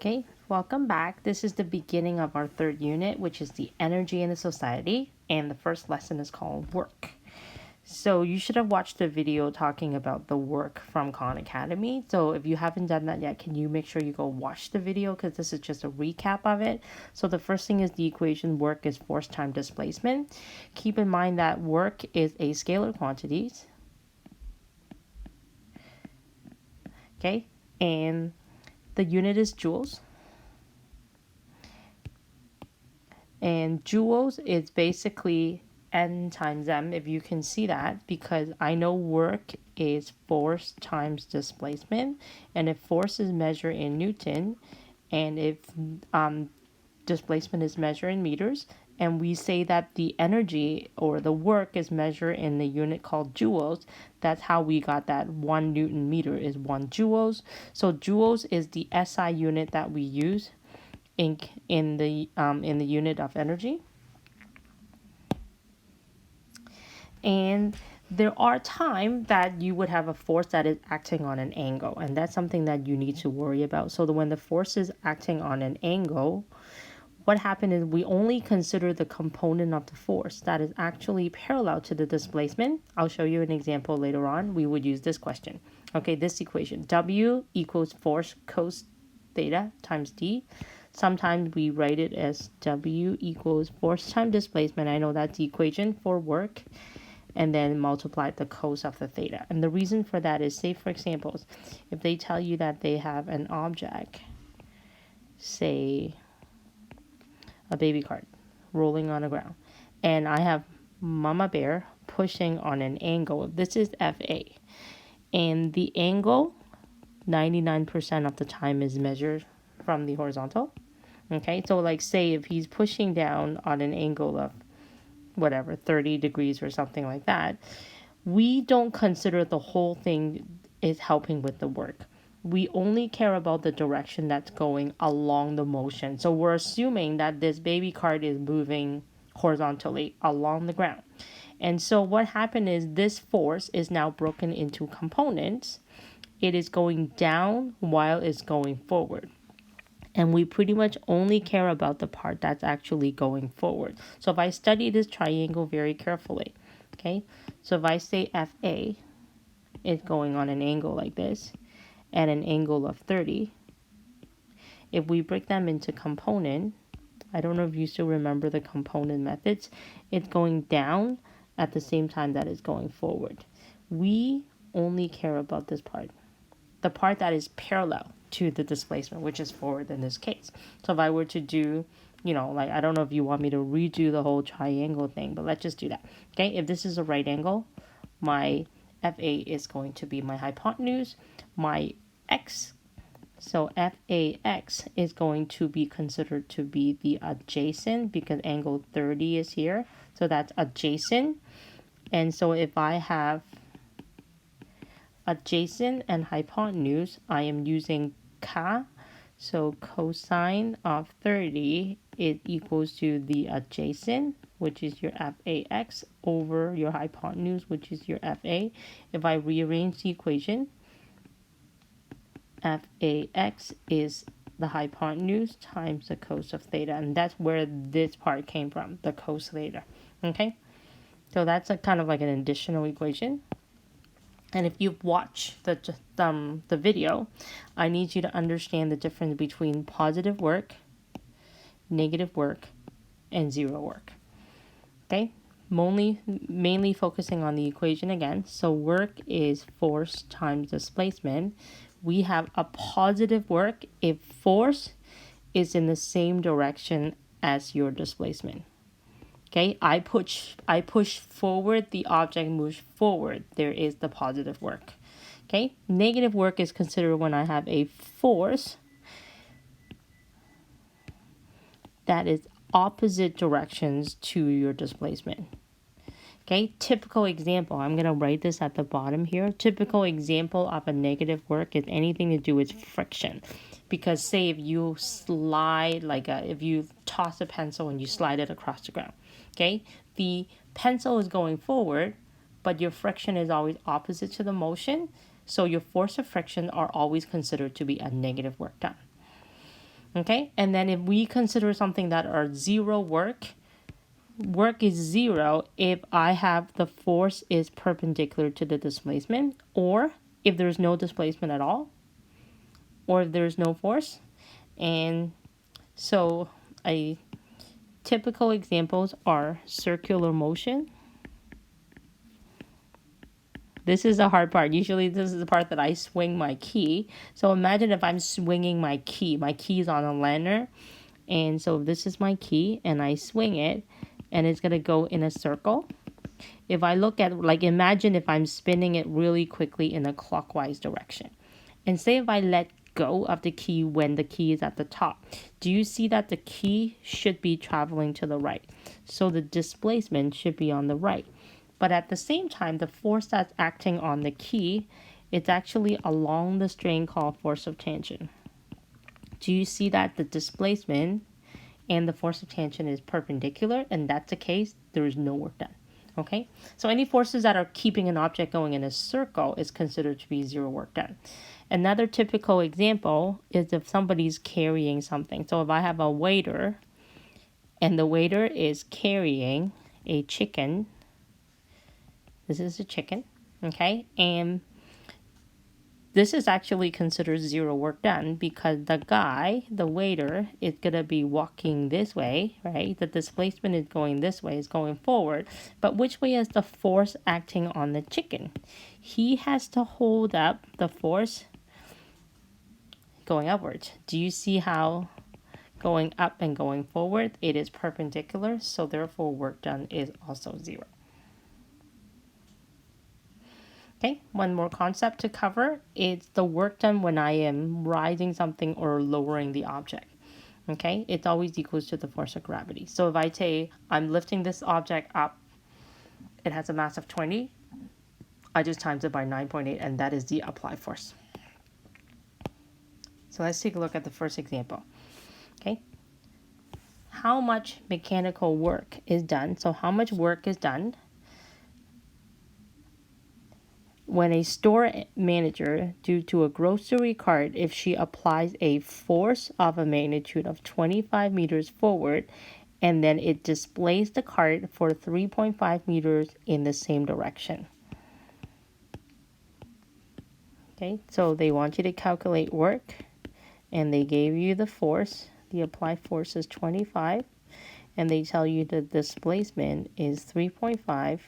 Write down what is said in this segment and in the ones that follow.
Okay, welcome back. This is the beginning of our third unit, which is the energy in the society, and the first lesson is called work. So you should have watched the video talking about the work from Khan Academy. So if you haven't done that yet, can you make sure you go watch the video, because this is just a recap of it. So the first thing is the equation work is force time displacement. Keep in mind that work is a scalar quantity. Okay, and the unit is joules. And joules is basically N times M, if you can see that, because I know work is force times displacement. And if force is measured in Newton, and if displacement is measured in meters, and we say that the energy or the work is measured in the unit called joules, that's how we got that 1 Newton meter is 1 joules. So joules is the SI unit that we use in the unit of energy. And there are times that you would have a force that is acting on an angle, and that's something that you need to worry about. So when the force is acting on an angle, what happened is we only consider the component of the force that is actually parallel to the displacement. I'll show you an example later on. We would use this question. Okay, this equation. W equals force cos theta times d. Sometimes we write it as W equals force times displacement. I know that's the equation for work. And then multiply the cos of the theta. And the reason for that is, say for examples, if they tell you that they have an object, say a baby cart rolling on the ground, and I have mama bear pushing on an angle. This is FA. And the angle, 99% of the time is measured from the horizontal. Okay, so like say if he's pushing down on an angle of whatever, 30 degrees or something like that, we don't consider the whole thing is helping with the work. We only care about the direction that's going along the motion. So we're assuming that this baby cart is moving horizontally along the ground. And so what happened is this force is now broken into components. It is going down while it's going forward. And we pretty much only care about the part that's actually going forward. So if I study this triangle very carefully, okay, so if I say FA is going on an angle like this and an angle of 30, if we break them into component, I don't know if you still remember the component methods, it's going down at the same time that it's going forward. We only care about this part, the part that is parallel to the displacement, which is forward in this case. So if I were to do, like, I don't know if you want me to redo the whole triangle thing, but let's just do that. Okay, if this is a right angle, my FA is going to be my hypotenuse, my X. So FAX is going to be considered to be the adjacent, because angle 30 is here. So that's adjacent. And so if I have adjacent and hypotenuse, I am using ka. So cosine of 30 is equals to the adjacent, which is your FAX, over your hypotenuse, which is your FA. If I rearrange the equation, FAX is the hypotenuse times the cos of theta. And that's where this part came from, the cos theta. Okay? So that's a kind of like an additional equation. And if you've watched the video, I need you to understand the difference between positive work, negative work, and zero work. Okay? Mainly focusing on the equation again. So work is force times displacement. We have a positive work if force is in the same direction as your displacement. Okay, I push forward, the object moves forward. There is the positive work. Okay, negative work is considered when I have a force that is opposite directions to your displacement. Okay, typical example, I'm going to write this at the bottom here. Typical example of a negative work is anything to do with friction. Because say if you slide, if you toss a pencil and you slide it across the ground, okay, the pencil is going forward, but your friction is always opposite to the motion. So your force of friction are always considered to be a negative work done. Okay, and then if we consider something that are zero work, work is zero if I have the force is perpendicular to the displacement, or if there's no displacement at all, or if there's no force. And so a typical examples are circular motion. This is the hard part. Usually this is the part that I swing my key. So imagine if I'm swinging my key. My key is on a lanyard. And so this is my key and I swing it and it's going to go in a circle. If I look at, like, imagine if I'm spinning it really quickly in a clockwise direction. And say if I let go of the key when the key is at the top, do you see that the key should be traveling to the right? So the displacement should be on the right. But at the same time, the force that's acting on the key, it's actually along the string called force of tension. Do you see that the displacement and the force of tension is perpendicular? And that's the case, there is no work done. Okay, so any forces that are keeping an object going in a circle is considered to be zero work done. Another typical example is if somebody's carrying something. So if I have a waiter and the waiter is carrying a chicken, this is a chicken, okay, and this is actually considered zero work done because the guy, the waiter, is going to be walking this way, right? The displacement is going this way, is going forward. But which way is the force acting on the chicken? He has to hold up the force going upwards. Do you see how going up and going forward, it is perpendicular, so therefore work done is also zero. Okay, one more concept to cover. It's the work done when I am rising something or lowering the object. Okay, it's always equals to the force of gravity. So if I say I'm lifting this object up, it has a mass of 20, I just times it by 9.8, and that is the applied force. So let's take a look at the first example. Okay, how much mechanical work is done? So how much work is done when a store manager, due to a grocery cart, if she applies a force of a magnitude of 25 meters forward, and then it displays the cart for 3.5 meters in the same direction. Okay, so they want you to calculate work, and they gave you the force. The applied force is 25, and they tell you the displacement is 3.5.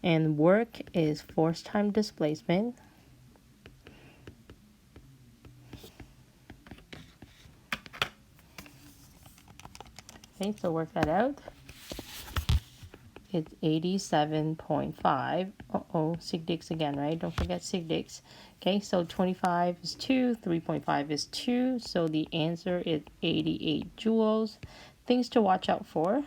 And work is force times displacement. Okay, so work that out. It's 87.5. Uh-oh, sig digs again, right? Don't forget sig digs. Okay, so 25 is 2, 3.5 is 2, so the answer is 88 joules. Things to watch out for.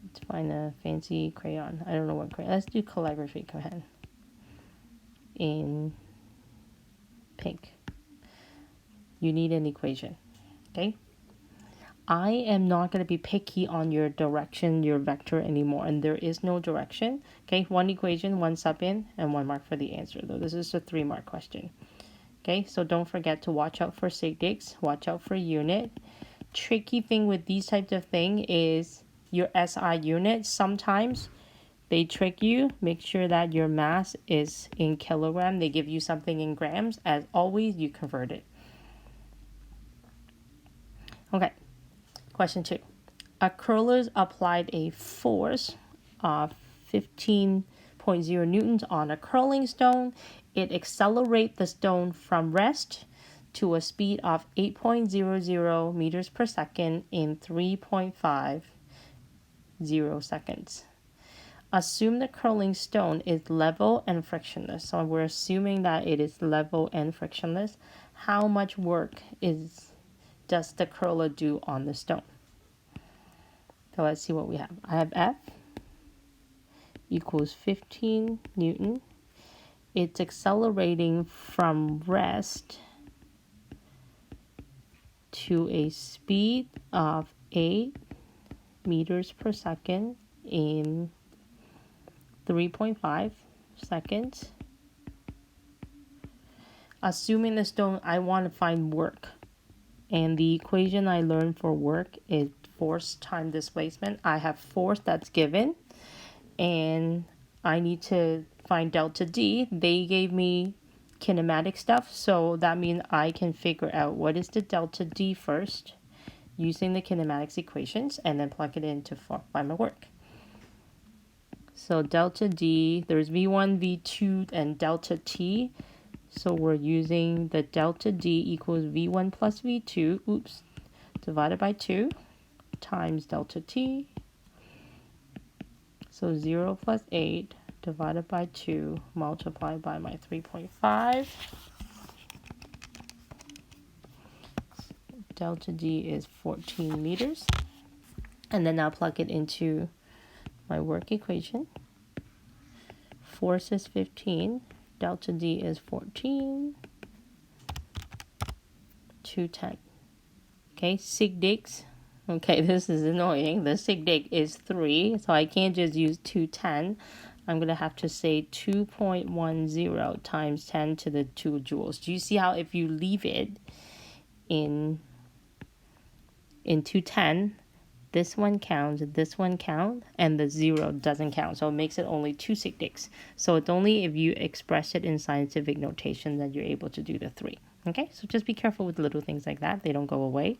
Let's find a fancy crayon. I don't know what crayon. Let's do calligraphy pen in pink. You need an equation. Okay. I am not going to be picky on your direction, your vector anymore, and there is no direction. Okay, one equation, one sub in, and 1 mark for the answer, though this is a 3-mark question. Okay, so don't forget to watch out for sig digs, watch out for unit. Tricky thing with these types of thing is your SI unit. Sometimes they trick you. Make sure that your mass is in kilogram. They give you something in grams. As always, you convert it. Okay. Question 2. A curler applied a force of 15.0 newtons on a curling stone. It accelerates the stone from rest to a speed of 8.00 meters per second in 3.50 seconds. Assume the curling stone is level and frictionless. So we're assuming that it is level and frictionless. How much work does the curler do on the stone? So let's see what we have. I have F equals 15 Newton. It's accelerating from rest to a speed of 8 meters per second in 3.5 seconds. Assuming the stone, I want to find work. And the equation I learned for work is force times displacement. I have force that's given, and I need to find delta D. They gave me kinematic stuff, so that means I can figure out what is the delta D first using the kinematics equations and then plug it in to find my work. So delta D, there's V1, V2, and delta T. So we're using the delta D equals V1 plus V2, divided by 2 times delta T. So 0 plus 8 divided by 2 multiplied by my 3.5. Delta D is 14 meters. And then I'll plug it into my work equation. Force is 15. Delta D is 14. 210. Okay, sig digs. Okay, this is annoying. The sig dig is 3, so I can't just use 210. I'm going to have to say 2.10 times 10 to the 2 joules. Do you see how if you leave it in 210, this one counts, and the 0 doesn't count. So it makes it only 2 sig digs. So it's only if you express it in scientific notation that you're able to do the 3. Okay, so just be careful with little things like that. They don't go away.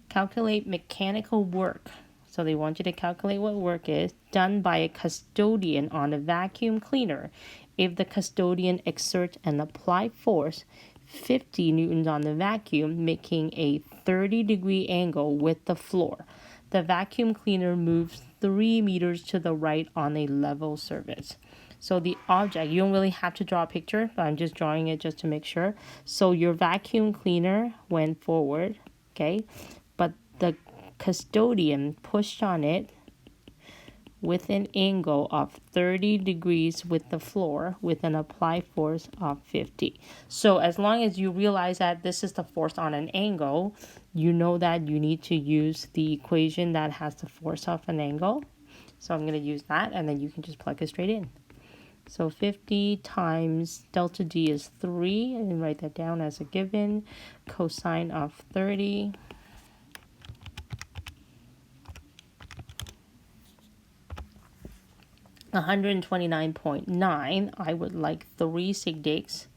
Calculate mechanical work. So they want you to calculate what work is done by a custodian on a vacuum cleaner if the custodian exerts an applied force 50 newtons on the vacuum, making a 30-degree angle with the floor. The vacuum cleaner moves 3 meters to the right on a level surface. So the object, you don't really have to draw a picture, but I'm just drawing it just to make sure. So your vacuum cleaner went forward, okay? But the custodian pushed on it with an angle of 30 degrees with the floor with an applied force of 50. So as long as you realize that this is the force on an angle, you know that you need to use the equation that has the force of an angle. So I'm going to use that, and then you can just plug it straight in. So 50 times delta D is 3, and write that down as a given. Cosine of 30. $129.9. I would like 3 sig digs.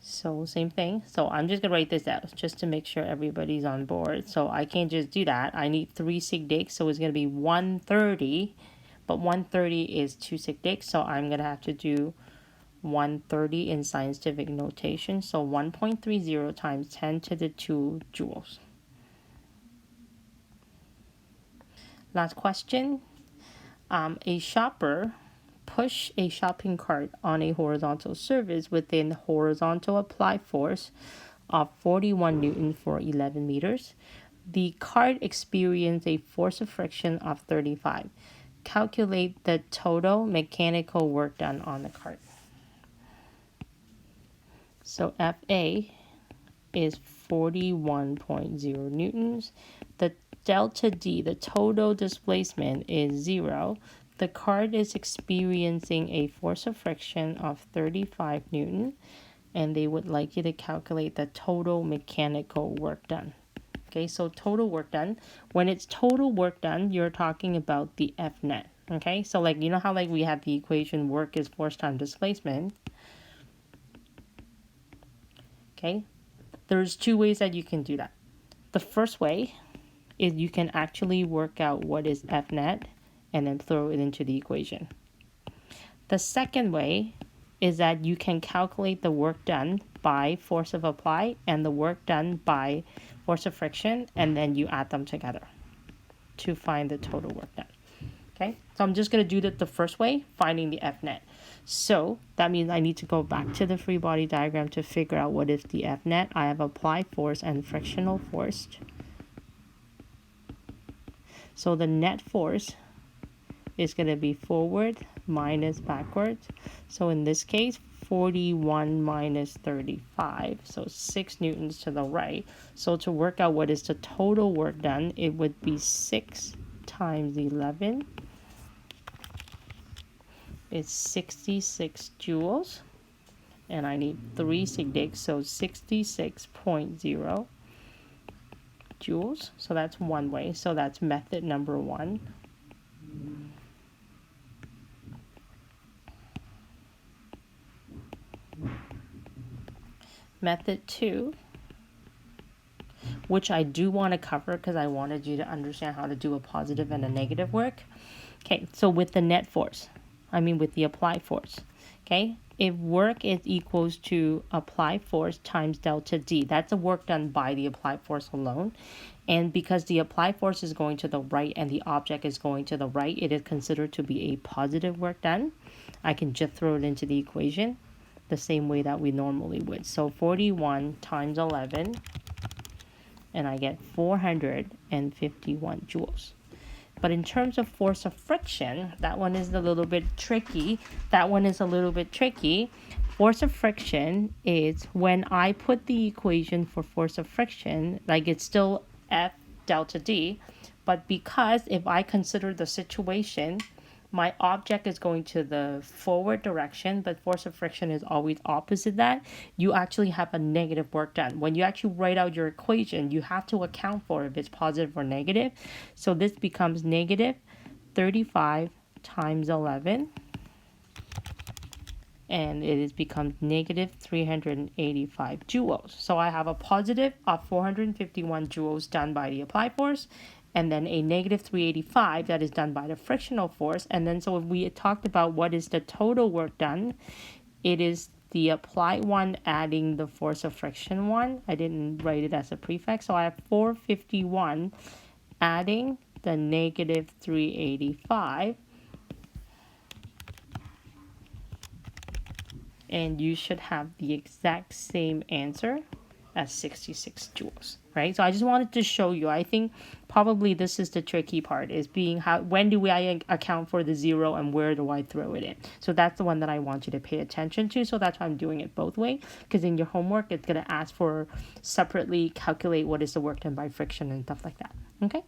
So same thing. So I'm just going to write this out just to make sure everybody's on board. So I can't just do that. I need 3 sig digs. So it's going to be 130. But 130 is 2 sig digs. So I'm going to have to do 130 in scientific notation. So 1.30 times 10 to the 2 joules. Last question. A shopper push a shopping cart on a horizontal surface with a horizontal applied force of 41 newtons for 11 meters. The cart experienced a force of friction of 35. Calculate the total mechanical work done on the cart. So FA is 41.0 newtons. The delta D, the total displacement, is 0. The cart is experiencing a force of friction of 35 newton, and they would like you to calculate the total mechanical work done. Okay, so total work done. When it's total work done, you're talking about the F net. Okay, so like, you know how like we have the equation work is force times displacement. Okay, there's 2 ways that you can do that. The first way is you can actually work out what is F net and then throw it into the equation. The second way is that you can calculate the work done by force of apply and the work done by force of friction, and then you add them together to find the total work done. Okay, so I'm just going to do the first way, finding the F net. So that means I need to go back to the free body diagram to figure out what is the F net. I have applied force and frictional force. So the net force is going to be forward minus backwards. So in this case, 41 minus 35, so 6 newtons to the right. So to work out what is the total work done, it would be 6 times 11 is 66 joules. and I need 3 sig, so 66.0 joules. So that's one way. So that's method number 1. Method 2, which I do want to cover because I wanted you to understand how to do a positive and a negative work. Okay, so with the net force, with the applied force, okay, if work is equals to applied force times delta D, that's the work done by the applied force alone. And because the applied force is going to the right and the object is going to the right, it is considered to be a positive work done. I can just throw it into the equation the same way that we normally would. So 41 times 11, and I get 451 joules. But in terms of force of friction, that one is a little bit tricky. Force of friction is when I put the equation for force of friction, like it's still F delta D, but because if I consider the situation, my object is going to the forward direction, but force of friction is always opposite that, you actually have a negative work done. When you actually write out your equation, you have to account for if it's positive or negative. So this becomes negative 35 times 11, and it becomes negative 385 joules. So I have a positive of 451 joules done by the applied force, and then a negative 385 that is done by the frictional force. And then so if we talked about what is the total work done, it is the applied one adding the force of friction one. I didn't write it as a prefix, so I have 451 adding the negative 385, and you should have the exact same answer as 66 joules, right? So I just wanted to show you. I think probably this is the tricky part, is being when do I account for the 0 and where do I throw it in? So that's the one that I want you to pay attention to. So that's why I'm doing it both ways, because in your homework, it's going to ask for separately calculate what is the work done by friction and stuff like that. Okay?